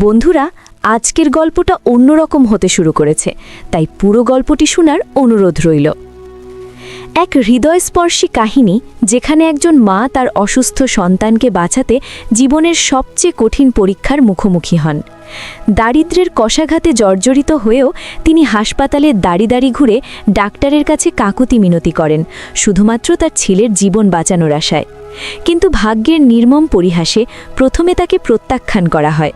বন্ধুরা, আজকের গল্পটা অন্যরকম হতে শুরু করেছে, তাই পুরো গল্পটি শোনার অনুরোধ রইল। এক হৃদয়স্পর্শী কাহিনী, যেখানে একজন মা তার অসুস্থ সন্তানকে বাঁচাতে জীবনের সবচেয়ে কঠিন পরীক্ষার মুখোমুখি হন। দারিদ্র্যের কষাঘাতে জর্জরিত হয়েও তিনি হাসপাতালে দাঁড়ি ঘুরে ডাক্তারের কাছে কাকুতি মিনতি করেন, শুধুমাত্র তার ছেলের জীবন বাঁচানোর আশায়। কিন্তু ভাগ্যের নির্মম পরিহাসে প্রথমে তাকে প্রত্যাখ্যান করা হয়।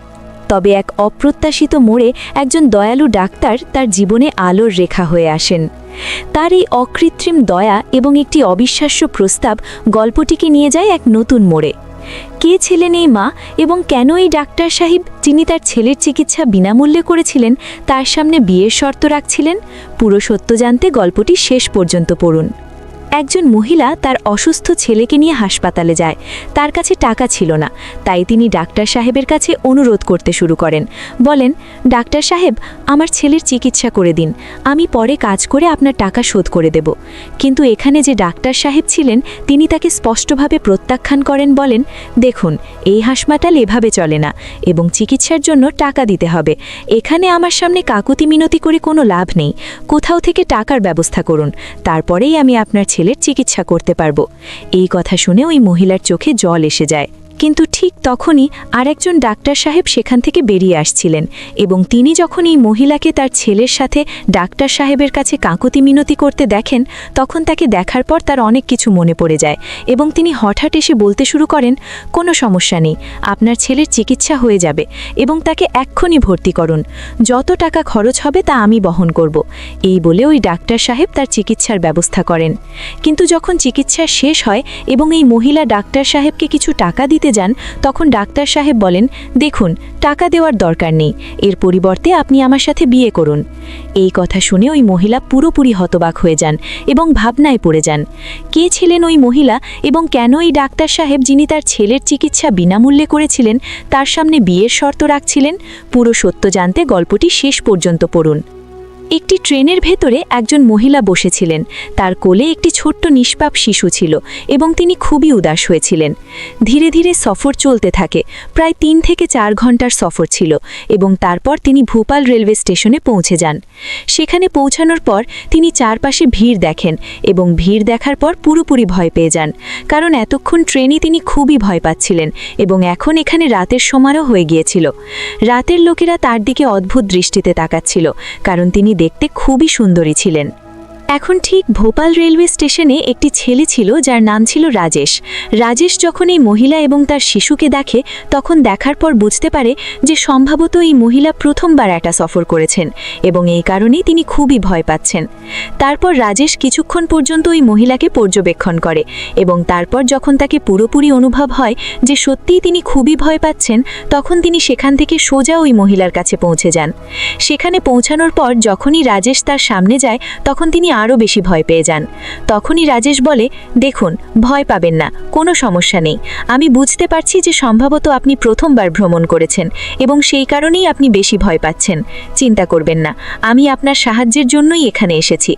তবে এক অপ্রত্যাশিত মোড়ে একজন দয়ালু ডাক্তার তার জীবনে আলোর রেখা হয়ে আসেন। তার এই অকৃত্রিম দয়া এবং একটি অবিশ্বাস্য প্রস্তাব গল্পটিকে নিয়ে যায় এক নতুন মোড়ে। কে ছিলেন এই মা এবং কেন এই ডাক্তার সাহেব, যিনি তার ছেলের চিকিৎসা বিনামূল্যে করেছিলেন, তার সামনে বিয়ের শর্ত রাখছিলেন? পুরো সত্য জানতে গল্পটি শেষ পর্যন্ত পড়ুন। একজন মহিলা তার অসুস্থ ছেলেকে নিয়ে হাসপাতালে যায়। তার কাছে টাকা ছিল না, তাই তিনি ডাক্তার সাহেবের কাছে অনুরোধ করতে শুরু করেন। বলেন, ডাক্তার সাহেব, আমার ছেলের চিকিৎসা করে দিন, আমি পরে কাজ করে আপনার টাকা শোধ করে দেব। কিন্তু এখানে যে ডাক্তার সাহেব ছিলেন, তিনি তাকে স্পষ্টভাবে প্রত্যাখ্যান করেন। বলেন, দেখুন, এই হাসপাতাল এভাবে চলে না এবং চিকিৎসার জন্য টাকা দিতে হবে। এখানে আমার সামনে কাকুতি মিনতি করে কোনো লাভ নেই। কোথাও থেকে টাকার ব্যবস্থা করুন, তারপরেই আমি আপনার ছেলের চিকিৎসা করতে পারবো। এই কথা শুনে ওই মহিলার চোখে জল এসে যায়। কিন্তু ঠিক তখনই আরেকজন ডাক্তার সাহেব সেখান থেকে বেরিয়ে আসছিলেন এবং তিনি যখন এই মহিলাকে তার ছেলের সাথে ডাক্তার সাহেবের কাছে কাকুতি মিনতি করতে দেখেন, তখন তাকে দেখার পর তার অনেক কিছু মনে পড়ে যায় এবং তিনি হঠাৎ এসে বলতে শুরু করেন, কোনো সমস্যা নেই, আপনার ছেলের চিকিৎসা হয়ে যাবে এবং তাকে এক্ষুনি ভর্তি করুন। যত টাকা খরচ হবে তা আমি বহন করব। এই বলে ওই ডাক্তার সাহেব তার চিকিৎসার ব্যবস্থা করেন। কিন্তু যখন চিকিৎসা শেষ হয় এবং এই মহিলা ডাক্তার সাহেবকে কিছু টাকা দিতে যান, তখন ডাক্তার সাহেব বলেন, দেখুন, টাকা দেওয়ার দরকার নেই, এর পরিবর্তে আপনি আমার সাথে বিয়ে করুন। এই কথা শুনে ওই মহিলা পুরোপুরি হতবাক হয়ে যান এবং ভাবনায় পড়ে যান। কে ছিলেন ওই মহিলা এবং কেন এই ডাক্তার সাহেব, যিনি তার ছেলের চিকিৎসা বিনামূল্যে করেছিলেন, তার সামনে বিয়ের শর্ত রাখছিলেন? পুরো সত্য জানতে গল্পটি শেষ পর্যন্ত পড়ুন। একটি ট্রেনের ভেতরে একজন মহিলা বসেছিলেন। তার কোলে একটি ছোট্ট নিষ্পাপ শিশু ছিল এবং তিনি খুবই উদাস হয়েছিলেন। ধীরে ধীরে সফর চলতে থাকে। প্রায় 3 থেকে 4 ঘন্টার সফর ছিল এবং তারপর তিনি ভোপাল রেলওয়ে স্টেশনে পৌঁছে যান। সেখানে পৌঁছানোর পর তিনি চারপাশে ভিড় দেখেন এবং ভিড় দেখার পর পুরোপুরি ভয় পেয়ে যান, কারণ এতক্ষণ ট্রেনে তিনি খুবই ভয় পাচ্ছিলেন এবং এখন এখানে রাতের সমারোহ হয়ে গিয়েছিল। রাতের লোকেরা তার দিকে অদ্ভুত দৃষ্টিতে তাকাচ্ছিল, কারণ তিনি দেখতে খুবই সুন্দরী ছিলেন। এখন ঠিক ভোপাল রেলওয়ে স্টেশনে একটি ছেলে ছিল যার নাম ছিল রাজেশ। রাজেশ যখন এই মহিলা এবং তার শিশুকে দেখে, তখন দেখার পর বুঝতে পারে যে সম্ভবত এই মহিলা প্রথমবার একটা সফর করেছেন এবং এই কারণেই তিনি খুবই ভয় পাচ্ছেন। তারপর রাজেশ কিছুক্ষণ পর্যন্ত ওই মহিলাকে পর্যবেক্ষণ করে এবং তারপর যখন তাকে পুরোপুরি অনুভব হয় যে সত্যিই তিনি খুবই ভয় পাচ্ছেন, তখন তিনি সেখান থেকে সোজা ওই মহিলার কাছে পৌঁছে যান। সেখানে পৌঁছানোর পর যখনই রাজেশ তার সামনে যায়, তখন তিনি আরও বেশি ভয় পেয়ে যান। তখনই রাজেশ বলে, দেখুন, ভয় পাবেন না, কোনো সমস্যা নেই। আমি বুঝতে পারছি যে সম্ভবত আপনি প্রথমবার ভ্রমণ করেছেন এবং সেই কারণেই আপনি বেশি ভয় পাচ্ছেন। চিন্তা করবেন না, আমি আপনার সাহায্যের জন্যই এখানে এসেছি।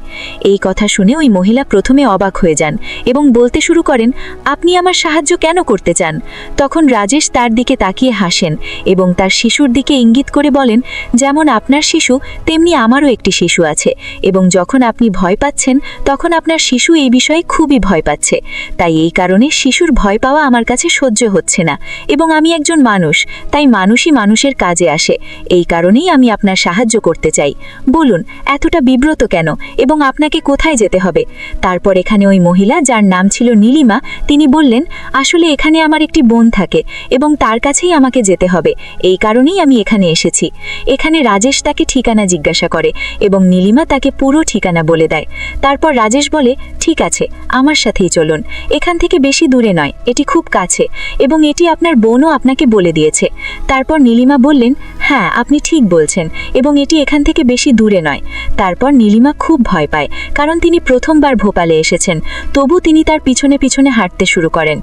এই কথা শুনে ওই মহিলা প্রথমে অবাক হয়ে যান এবং বলতে শুরু করেন, আপনি আমার সাহায্য কেন করতে চান? তখন রাজেশ তার দিকে তাকিয়ে হাসেন এবং তার শিশুর দিকে ইঙ্গিত করে বলেন, যেমন আপনার শিশু, তেমনি আমারও একটি শিশু আছে এবং যখন আপনি ভয় পাচ্ছেন, তখন আপনার শিশু এই বিষয়ে খুবই ভয় পাচ্ছে। তাই এই কারণে শিশুর ভয় পাওয়া আমার কাছে সহ্য হচ্ছে না এবং আমি একজন মানুষ, তাই মানুষই মানুষের কাজে আসে। এই কারণেই আমি আপনার সাহায্য করতে চাই। বলুন, এতটা বিব্রত কেন এবং আপনাকে কোথায় যেতে হবে? তারপর এখানে ওই মহিলা, যার নাম ছিল নীলিমা, তিনি বললেন, আসলে এখানে আমার একটি বোন থাকে এবং তার কাছেই আমাকে যেতে হবে। এই কারণেই আমি এখানে এসেছি। এখানে রাজেশ তাকে ঠিকানা জিজ্ঞাসা করে এবং নীলিমা তাকে পুরো ঠিকানা বলে দেয়। তারপর রাজেশ বলে, ঠিক আছে, আমার সাথেই চলুন। এখান থেকে বেশি দূরে নয়, এটি খুব কাছে এবং এটি আপনার বোনও আপনাকে বলে দিয়েছে। তারপর নীলিমা বললেন, হ্যাঁ, আপনি ঠিক বলছেন, এবং এটি এখান থেকে বেশি দূরে নয়। তারপর নীলিমা খুব ভয় পায়, কারণ তিনি প্রথমবার ভোপালে এসেছেন। তবু তিনি তার পিছনে পিছনে হাঁটতে শুরু করেন।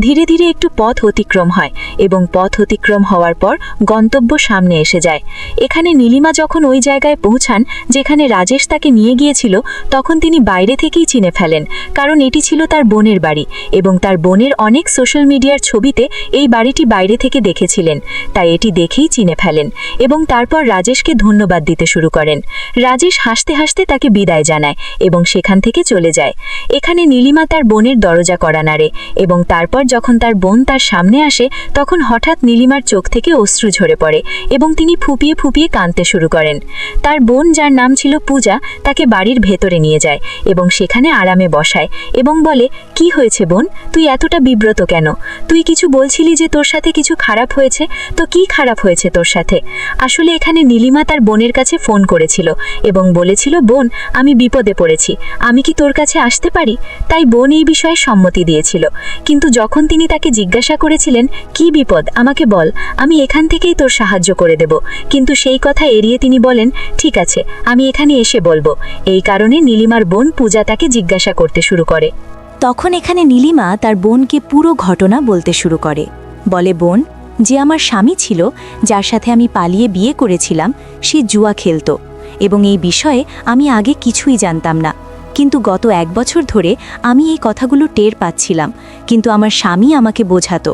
ধীরে ধীরে একটু পথ অতিক্রম হয়, এবং পথ অতিক্রম হওয়ার পর গন্তব্য সামনে এসে যায়। এখানে নীলিমা যখন ওই জায়গায় পৌঁছান যেখানে রাজেশ তাকে নিয়ে গিয়েছিল, তখন তিনি বাইরে থেকেই চিনে ফেলেন, কারণ এটি ছিল তার বোনের বাড়ি, এবং তার বোনের অনেক সোশ্যাল মিডিয়ার ছবিতে এই বাড়িটি বাইরে থেকে দেখেছিলেন। তাই এটি দেখেই চিনে ফেলেন, এবং তারপর রাজেশকে ধন্যবাদ দিতে শুরু করেন। রাজেশ হাসতে হাসতে তাকে বিদায় জানায় এবং সেখান থেকে চলে যায়। এখানে নীলিমা তার বোনের দরজা কড়া নাড়ে, এবং তারপর যখন তার বোন তার সামনে আসে, তখন হঠাৎ নীলিমার চোখ থেকে অশ্রু ঝরে পড়ে এবং তিনি ফুপিয়ে ফুপিয়ে কাঁদতে শুরু করেন। তার বোন, যার নাম ছিল পূজা, তাকে বাড়ির ভেতরে নিয়ে যায় এবং সেখানে আরামে বসায় এবং বলে, কি হয়েছে বোন, তুই এতটা বিব্রত কেন? তুই কিছু বলছিলি যে তোর সাথে কিছু খারাপ হয়েছে, তো কি খারাপ হয়েছে তোর সাথে? আসলে এখানে নীলিমা তার বোনের কাছে ফোন করেছিল এবং বলেছিল, বোন, আমি বিপদে পড়েছি, আমি কি তোর কাছে আসতে পারি? তাই বোন এই বিষয়ে সম্মতি দিয়েছিল। কিন্তু যখন তিনি তাকে জিজ্ঞাসা করেছিলেন, কি বিপদ, আমাকে বল, আমি এখান থেকেই তোর সাহায্য করে দেব, কিন্তু সেই কথা এড়িয়ে তিনি বলেন, ঠিক আছে, আমি এখানে এসে বলবো। এই কারণে নীলিমার বোন পূজা তাকে জিজ্ঞাসা করতে শুরু করে। তখন এখানে নীলিমা তার বোনকে পুরো ঘটনা বলতে শুরু করে। বলে, বোন, যে আমার স্বামী ছিল, যার সাথে আমি পালিয়ে বিয়ে করেছিলাম, সে জুয়া খেলতো, এবং এই বিষয়ে আমি আগে কিছুই জানতাম না। কিন্তু গত 1 বছর ধরে আমি এই কথাগুলো টের পাচ্ছিলাম, কিন্তু আমার স্বামী আমাকে বোঝাতো।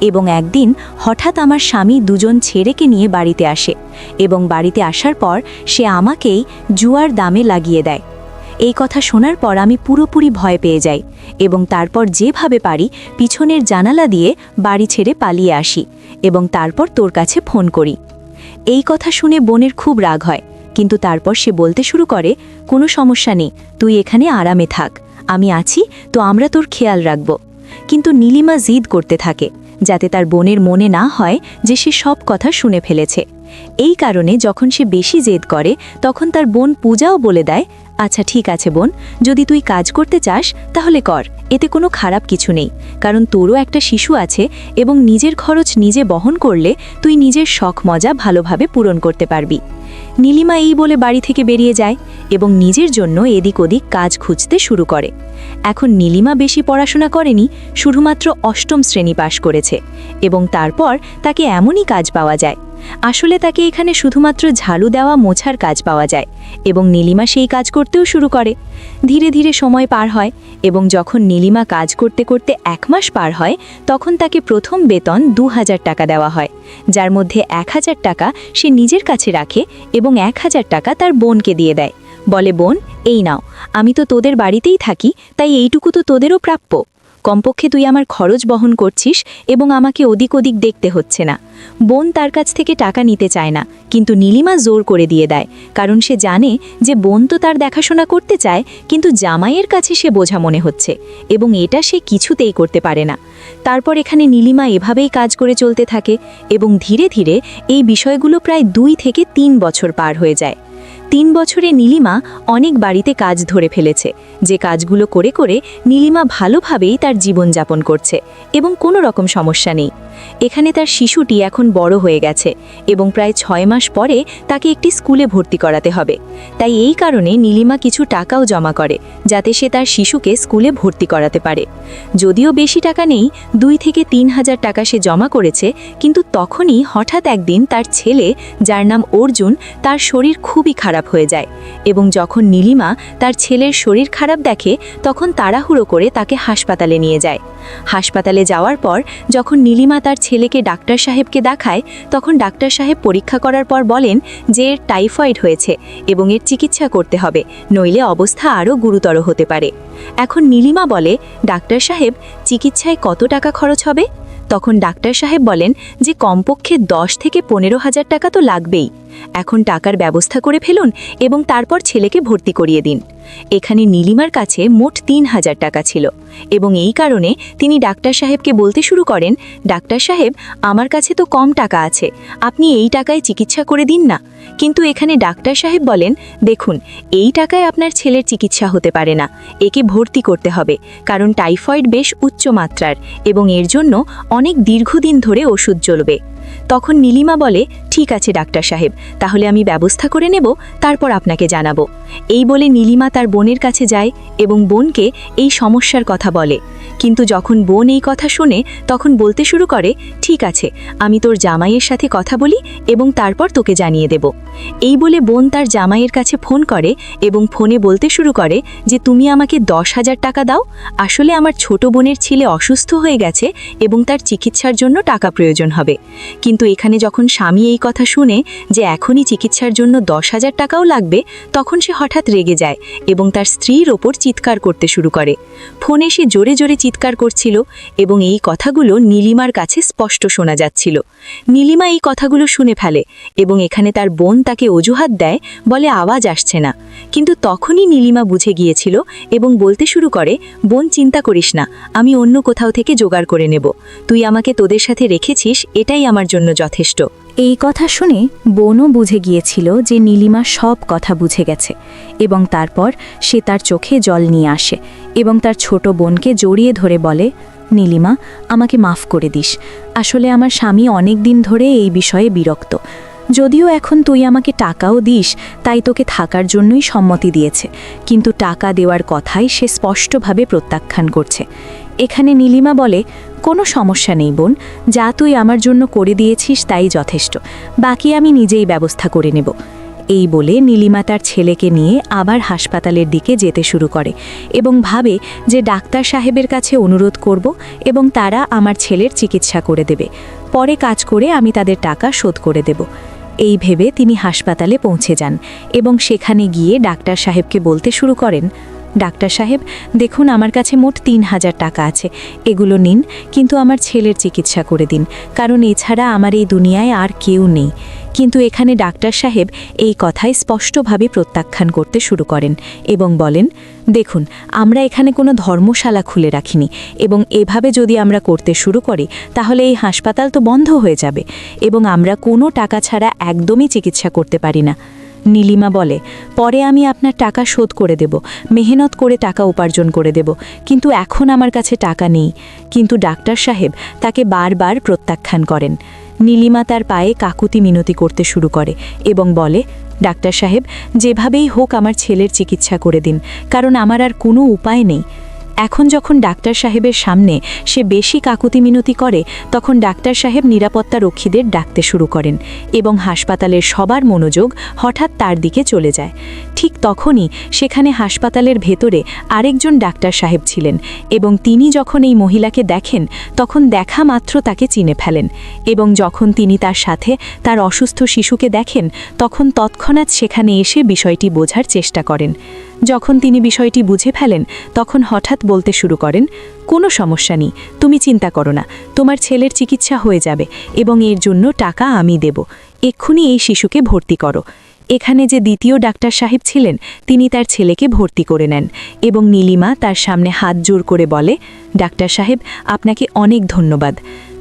এবং একদিন হঠাৎ আমার স্বামী 2 ছেলেকে নিয়ে বাড়িতে আসে, এবং বাড়িতে আসার পর সে আমাকেই জুয়ার দামে লাগিয়ে দেয়। এই কথা শোনার পর আমি পুরোপুরি ভয় পেয়ে যাই, এবং তারপর যেভাবে পারি পিছনের জানালা দিয়ে বাড়ি ছেড়ে পালিয়ে আসি, এবং তারপর তোর কাছে ফোন করি। এই কথা শুনে বোনের খুব রাগ হয়, কিন্তু তারপর সে বলতে শুরু করে, কোনো সমস্যা নেই, তুই এখানে আরামে থাক, আমি আছি তো, আমরা তোর খেয়াল রাখব। কিন্তু নীলিমা জিদ করতে থাকে, যাতে তার বোনের মনে না হয় যে সে সব কথা শুনে ফেলেছে। এই কারণে যখন সে বেশি জেদ করে, তখন তার বোন পূজাও বলে দেয়, আচ্ছা ঠিক আছে বোন, যদি তুই কাজ করতে চাস তাহলে কর, এতে কোনো খারাপ কিছু নেই, কারণ তোরও একটা শিশু আছে, এবং নিজের খরচ নিজে বহন করলে তুই নিজের শখ মজা ভালোভাবে পূরণ করতে পারবি। নীলিমা এই বলে বাড়ি থেকে বেরিয়ে যায় এবং নিজের জন্য এদিক ওদিক কাজ খুঁজতে শুরু করে। এখন নীলিমা বেশি পড়াশোনা করেনি, শুধুমাত্র 8ম শ্রেণী পাশ করেছে, এবং তারপর তাকে এমনই কাজ পাওয়া যায়। আসলে তাকে এখানে শুধুমাত্র ঝাড়ু দেওয়া মোছার কাজ পাওয়া যায়, এবং নীলিমা সেই কাজ করতেও শুরু করে। ধীরে ধীরে সময় পার হয়, এবং যখন নীলিমা কাজ করতে করতে 1 মাস পার হয়, তখন তাকে প্রথম বেতন 2000 টাকা দেওয়া হয়, যার মধ্যে 1000 টাকা সে নিজের কাছে রাখে এবং 1000 টাকা তার বোনকে দিয়ে দেয়। বলে, বোন, এই নাও, আমি তো তোদের বাড়িতেই থাকি, তাই এইটুকু তো তোদেরও প্রাপ্য। কমপক্ষে তুই আমার খরচ বহন করছিস এবং আমাকে ওদিক ওদিক দেখতে হচ্ছে না। বোন তার কাছ থেকে টাকা নিতে চায় না, কিন্তু নীলিমা জোর করে দিয়ে দেয়, কারণ সে জানে যে বোন তো তার দেখাশোনা করতে চায়, কিন্তু জামাইয়ের কাছে সে বোঝা মনে হচ্ছে, এবং এটা সে কিছুতেই করতে পারে না। তারপর এখানে নীলিমা এভাবেই কাজ করে চলতে থাকে, এবং ধীরে ধীরে এই বিষয়গুলো প্রায় 2 থেকে 3 বছর পার হয়ে যায়। 3 বছরে নীলিমা অনেক বাড়িতে কাজ ধরে ফেলেছে, যে কাজগুলো করে করে নীলিমা ভালোভাবেই তার জীবনযাপন করছে, এবং কোনো রকম সমস্যা নেই। এখানে তার শিশুটি এখন বড় হয়ে গেছে, এবং প্রায় 6 মাস পরে তাকে একটি স্কুলে ভর্তি করাতে হবে। তাই এই কারণে নীলিমা কিছু টাকাও জমা করে, যাতে সে তার শিশুকে স্কুলে ভর্তি করাতে পারে। যদিও বেশি টাকা নেই, 2 থেকে 3000 টাকা সে জমা করেছে, কিন্তু তখনই হঠাৎ একদিন তার ছেলে, যার নাম অর্জুন, তার শরীর খুবই খারাপ হয়ে যায়, এবং যখন নীলিমা তার ছেলের শরীর খারাপ দেখে, তখন তাড়াহুড়ো করে তাকে হাসপাতালে নিয়ে যায়। হাসপাতালে যাওয়ার পর যখন নীলিমা তার ছেলেকে ডাক্তার সাহেবকে দেখায়, তখন ডাক্তার সাহেব পরীক্ষা করার পর বলেন যে এর টাইফয়েড হয়েছে এবং এর চিকিৎসা করতে হবে, নইলে অবস্থা আরও গুরুতর হতে পারে। এখন নীলিমা বলে, ডাক্তার সাহেব, চিকিৎসায় কত টাকা খরচ হবে? তখন ডাক্তার সাহেব বলেন যে কমপক্ষে 10 থেকে 15,000 টাকা তো লাগবেই। এখন টাকার ব্যবস্থা করে ফেলুন এবং তারপর ছেলেকে ভর্তি করিয়ে দিন। এখানে নীলিমার কাছে মোট 3000 টাকা ছিল, এবং এই কারণে তিনি ডাক্তার সাহেবকে বলতে শুরু করেন, ডাক্তার সাহেব, আমার কাছে তো কম টাকা আছে, আপনি এই টাকায় চিকিৎসা করে দিন না। কিন্তু এখানে ডাক্তার সাহেব বলেন, দেখুন, এই টাকায় আপনার ছেলের চিকিৎসা হতে পারে না, একে ভর্তি করতে হবে, কারণ টাইফয়েড বেশ উচ্চ মাত্রার এবং এর জন্য অনেক দীর্ঘদিন ধরে ওষুধ চলবে। তখন নীলিমা বলে, ঠিক আছে ডাক্তার সাহেব, তাহলে আমি ব্যবস্থা করে নেব, তারপর আপনাকে জানাবো। এই বলে নীলিমা তার বোনের কাছে যায় এবং বোনকে এই সমস্যার কথা বলে। কিন্তু যখন বোন এই কথা শুনে তখন বলতে শুরু করে, ঠিক আছে, আমি তোর জামাইয়ের সাথে কথা বলি এবং তারপর তোকে জানিয়ে দেব। এই বলে বোন তার জামাইয়ের কাছে ফোন করে এবং ফোনে বলতে শুরু করে যে তুমি আমাকে 10,000 টাকা দাও, আসলে আমার ছোট বোনের ছেলে অসুস্থ হয়ে গেছে এবং তার চিকিৎসার জন্য টাকা প্রয়োজন হবে। কিন্তু এখানে যখন স্বামী এই কথা শুনে যে এখনই চিকিৎসার জন্য 10,000 টাকাও লাগবে, তখন সে হঠাৎ রেগে যায় এবং তার স্ত্রীর ওপর চিৎকার করতে শুরু করে। ফোনে সে জোরে জোরে চিৎকার করছিল এবং এই কথাগুলো নীলিমার কাছে স্পষ্ট শোনা যাচ্ছিল। নীলিমা এই কথাগুলো শুনে ফেলে এবং এখানে তার বোন তাকে অজুহাত দেয়, বলে আওয়াজ আসছে না। কিন্তু তখনই নীলিমা বুঝে গিয়েছিল এবং বলতে শুরু করে, বোন চিন্তা করিস না, আমি অন্য কোথাও থেকে জোগাড় করে নেব, তুই আমাকে তোদের সাথে রেখেছিস, এটাই আমার জন্য যথেষ্ট। এই কথা শুনে বোনও বুঝে গিয়েছিল যে নীলিমা সব কথা বুঝে গেছে এবং তারপর সে তার চোখে জল নিয়ে আসে এবং তার ছোট বোনকে জড়িয়ে ধরে বলে, নীলিমা, আমাকে মাফ করে দিস। আসলে আমার স্বামী অনেক দিন ধরে এই বিষয়ে বিরক্ত। যদিও এখন তুই আমাকে টাকাও দিস, তাই তোকে থাকার জন্যই সম্মতি দিয়েছে, কিন্তু টাকা দেওয়ার কথাই সে স্পষ্টভাবে প্রত্যাখ্যান করছে। এখানে নীলিমা বলে, কোনো সমস্যা নেই বোন, যা তুই আমার জন্য করে দিয়েছিস তাই যথেষ্ট, বাকি আমি নিজেই ব্যবস্থা করে নেব। এই বলে নীলিমা তার ছেলেকে নিয়ে আবার হাসপাতালের দিকে যেতে শুরু করে এবং ভাবে যে ডাক্তার সাহেবের কাছে অনুরোধ করব এবং তারা আমার ছেলের চিকিৎসা করে দেবে, পরে কাজ করে আমি তাদের টাকা শোধ করে দেব। এই ভেবে তিনি হাসপাতালে পৌঁছে যান এবং সেখানে গিয়ে ডাক্তার সাহেবকে বলতে শুরু করেন, ডাক্তার সাহেব, দেখুন আমার কাছে মোট 3,000 টাকা আছে, এগুলো নিন, কিন্তু আমার ছেলের চিকিৎসা করে দিন, কারণ এছাড়া আমার এই দুনিয়ায় আর কেউ নেই। কিন্তু এখানে ডাক্তার সাহেব এই কথাই স্পষ্টভাবে প্রত্যাখ্যান করতে শুরু করেন এবং বলেন, দেখুন, আমরা এখানে কোনো ধর্মশালা খুলে রাখিনি এবং এভাবে যদি আমরা করতে শুরু করি তাহলে এই হাসপাতাল তো বন্ধ হয়ে যাবে এবং আমরা কোনো টাকা ছাড়া একদমই চিকিৎসা করতে পারি না। নীলিমা বলে, পরে আমি আপনার টাকা শোধ করে দেব, মেহনত করে টাকা উপার্জন করে দেব, কিন্তু এখন আমার কাছে টাকা নেই। কিন্তু ডাক্তার সাহেব তাকে বারবার প্রত্যাখ্যান করেন। নীলিমা তার পায়ে কাকুতি মিনতি করতে শুরু করে এবং বলে, ডাক্তার সাহেব, যেভাবেই হোক আমার ছেলের চিকিৎসা করে দিন, কারণ আমার আর কোনো উপায় নেই। এখন যখন ডাক্তার সাহেবের সামনে সে বেশি কাকুতি মিনতি করে, তখন ডাক্তার সাহেব নিরাপত্তা রক্ষীদের ডাকতে শুরু করেন এবং হাসপাতালের সবার মনোযোগ হঠাৎ তার দিকে চলে যায়। ঠিক তখনই সেখানে হাসপাতালের ভেতরে আরেকজন ডাক্তার সাহেব ছিলেন এবং তিনি যখন এই মহিলাকে দেখেন তখন দেখা মাত্র তাকে চিনে ফেলেন এবং যখন তিনি তার সাথে তার অসুস্থ শিশুকে দেখেন তখন তৎক্ষণাৎ সেখানে এসে বিষয়টি বোঝার চেষ্টা করেন। যখন তিনি বিষয়টি বুঝে ফেলেন তখন হঠাৎ বলতে শুরু করেন, কোনো সমস্যা নেই, তুমি চিন্তা করো না, তোমার ছেলের চিকিৎসা হয়ে যাবে এবং এর জন্য টাকা আমি দেব, এক্ষুনি এই শিশুকে ভর্তি করো। এখানে যে দ্বিতীয় ডাক্তার সাহেব ছিলেন তিনি তার ছেলেকে ভর্তি করে নেন এবং নীলিমা তার সামনে হাত জোর করে বলে, ডাক্তার সাহেব, আপনাকে অনেক ধন্যবাদ।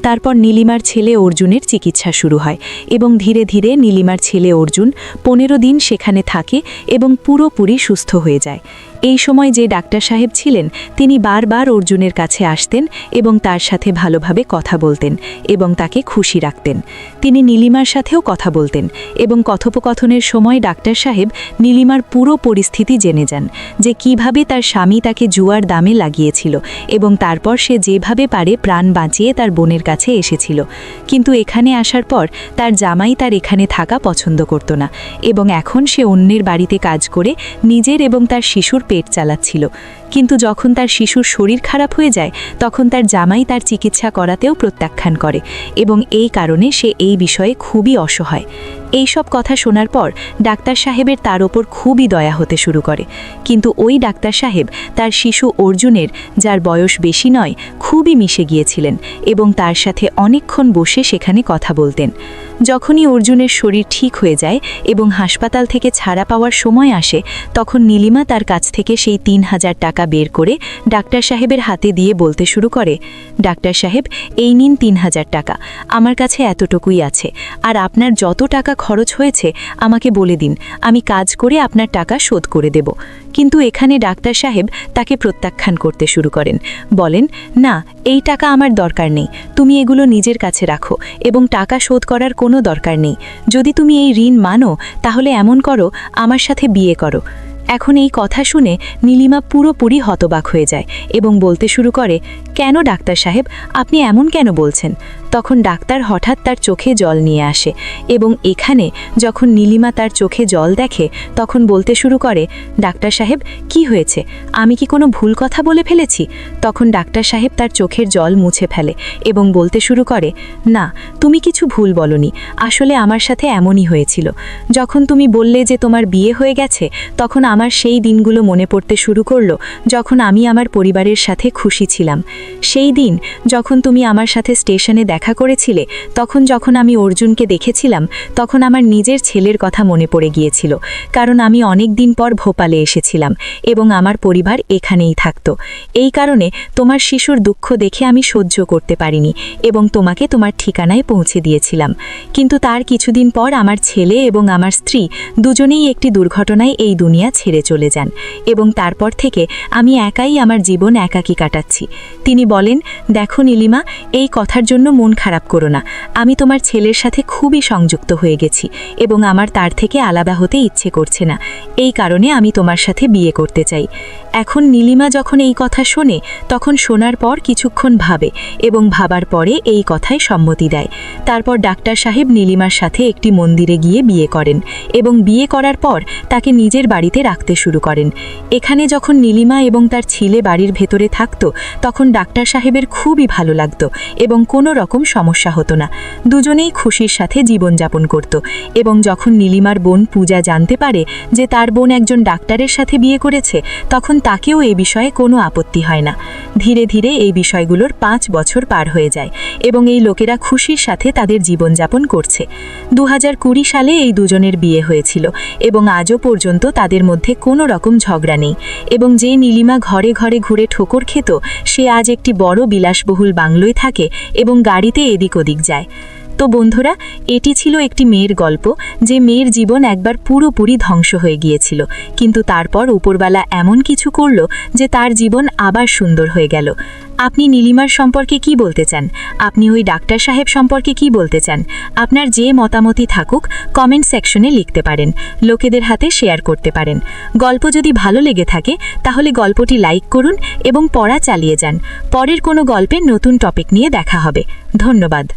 তারপর নীলিমার ছেলে অর্জুনের চিকিৎসা শুরু হয় এবং ধীরে ধীরে নীলিমার ছেলে অর্জুন 15 দিন সেখানে থাকে এবং পুরোপুরি সুস্থ হয়ে যায়। এই সময় যে ডাক্তার সাহেব ছিলেন তিনি বারবার অর্জুনের কাছে আসতেন এবং তার সাথে ভালোভাবে কথা বলতেন এবং তাকে খুশি রাখতেন। তিনি নীলিমার সাথেও কথা বলতেন এবং কথোপকথনের সময় ডাক্তার সাহেব নীলিমার পুরো পরিস্থিতি জেনে যান, যে কিভাবে তার স্বামী তাকে জুয়ার দামে লাগিয়েছিল এবং তারপর সে যেভাবে পারে প্রাণ বাঁচিয়ে তার বোনের কাছে এসেছিল। কিন্তু এখানে আসার পর তার জামাই তার এখানে থাকা পছন্দ করত না এবং এখন সে অন্যের বাড়িতে কাজ করে নিজের এবং তার শিশুর পেট চালাচ্ছিল। কিন্তু যখন তার শিশুর শরীর খারাপ হয়ে যায় তখন তার জামাই তার চিকিৎসা করাতেও প্রত্যাখ্যান করে এবং এই কারণে সে এই বিষয়ে খুবই অসহায়। এই সব কথা শোনার পর ডাক্তার সাহেবের তার ওপর খুবই দয়া হতে শুরু করে। কিন্তু ওই ডাক্তার সাহেব তার শিশু অর্জুনের, যার বয়স বেশি নয়, খুবই মিশে গিয়েছিলেন এবং তার সাথে অনেকক্ষণ বসে সেখানে কথা বলতেন। যখনই অর্জুনের শরীর ঠিক হয়ে যায় এবং হাসপাতাল থেকে ছাড়া পাওয়ার সময় আসে তখন নীলিমা তার কাছ থেকে সেই 3,000 টাকা বের করে ডাক্তার সাহেবের হাতে দিয়ে বলতে শুরু করে, ডাক্তার সাহেব, এই নিন 3000 টাকা, আমার কাছে এতটুকুই আছে, আর আপনার যত টাকা খরচ হয়েছে আমাকে বলে দিন, আমি কাজ করে আপনার টাকা শোধ করে দেব। কিন্তু এখানে ডাক্তার সাহেব তাকে প্রত্যাখ্যান করতে শুরু করেন, বলেন, না, এই টাকা আমার দরকার নেই, তুমি এগুলো নিজের কাছে রাখো এবং টাকা শোধ করার কোনো দরকার নেই। যদি তুমি এই ঋণ মানো তাহলে এমন করো, আমার সাথে বিয়ে করো। এখন এই কথা শুনে নীলিমা পুরোপুরি হতবাক হয়ে যায় এবং বলতে শুরু করে, কেন ডাক্তার সাহেব, আপনি এমন কেন বলছেন? তখন ডাক্তার হঠাৎ তার চোখে জল নিয়ে আসে এবং এখানে যখন নীলিমা তার চোখে জল দেখে তখন বলতে শুরু করে, ডাক্তার সাহেব, কি হয়েছে? আমি কি কোনো ভুল কথা বলে ফেলেছি? তখন ডাক্তার সাহেব তার চোখের জল মুছে ফেলে এবং বলতে শুরু করে, না, তুমি কিছু ভুল বলনি, আসলে আমার সাথে এমনই হয়েছিল। যখন তুমি বললে যে তোমার বিয়ে হয়ে গেছে, তখন আমার সেই দিনগুলো মনে পড়তে শুরু করলো যখন আমি আমার পরিবারের সাথে খুশি ছিলাম। সেই দিন যখন তুমি আমার সাথে স্টেশনে দেখা করেছিলে, তখন যখন আমি অর্জুনকে দেখেছিলাম তখন আমার নিজের ছেলের কথা মনে পড়ে গিয়েছিল, কারণ আমি অনেক দিন পর ভোপালে এসেছিলাম এবং আমার পরিবার এখানেই থাকতো। এই কারণে তোমার শিশুর দুঃখ দেখে আমি সহ্য করতে পারিনি এবং তোমাকে তোমার ঠিকানায় পৌঁছে দিয়েছিলাম। কিন্তু তার কিছুদিন পর আমার ছেলে এবং আমার স্ত্রী দুজনেই একটি দুর্ঘটনায় এই দুনিয়া ছেড়ে চলে যান এবং তারপর থেকে আমি একাই আমার জীবন একাকী কাটাচ্ছি। তিনি বলেন, দেখো নীলিমা, এই কথার জন্য মন খারাপ করো না, আমি তোমার ছেলের সাথে খুবই সংযুক্ত হয়ে গেছি এবং আমার তার থেকে আলাদা হতে ইচ্ছে করছে না, এই কারণে আমি তোমার সাথে বিয়ে করতে চাই। এখন নীলিমা যখন এই কথা শোনে তখন শোনার পর কিছুক্ষণ ভাবে এবং ভাবার পরে এই কথায় সম্মতি দেয়। তারপর ডাক্তার সাহেব নীলিমার সাথে একটি মন্দিরে গিয়ে বিয়ে করেন এবং বিয়ে করার পর তাকে নিজের বাড়িতে রাখতে শুরু করেন। এখানে যখন নীলিমা এবং তার ছেলে বাড়ির ভেতরে থাকতো তখন ডাক্তার সাহেবের খুবই ভালো লাগতো এবং কোনো রকম সমস্যা হতো না, দুজনেই খুশির সাথে জীবনযাপন করত। এবং যখন নীলিমার বোন পূজা জানতে পারে যে তার বোন একজন ডাক্তারের সাথে বিয়ে করেছে তখন তাকেও এই বিষয়ে কোনো আপত্তি হয় না। ধীরে ধীরে এই বিষয়গুলোর 5 বছর পার হয়ে যায় এবং এই লোকেরা খুশির সাথে তাদের জীবনযাপন করছে। 2020 সালে এই দুজনের বিয়ে হয়েছিল এবং আজও পর্যন্ত তাদের মধ্যে কোনো রকম ঝগড়া নেই এবং যে নীলিমা ঘরে ঘরে ঘুরে ঠোকর খেত সে আজ একটি বড় বিলাসবহুল বাংলোয় থাকে এবং গাড়িতে এদিক ওদিক যায়। তো বন্ধুরা, এটি ছিল একটি মেয়ের গল্প, যে মেয়ের জীবন একবার পুরোপুরি ধ্বংস হয়ে গিয়েছিল, কিন্তু তারপর উপরওয়ালা এমন কিছু করল যে তার জীবন আবার সুন্দর হয়ে গেল। আপনি নীলিমার সম্পর্কে কি বলতে চান? আপনি ওই ডাক্তার সাহেব সম্পর্কে কি বলতে চান? আপনার যে মতামতই থাকুক কমেন্ট সেকশনে লিখতে পারেন, লোকেদের হাতে শেয়ার করতে পারেন। গল্প যদি ভালো লেগে থাকে তাহলে গল্পটি লাইক করুন এবং পড়া চালিয়ে যান। পরের কোনো গল্পের নতুন টপিক নিয়ে দেখা হবে। ধন্যবাদ।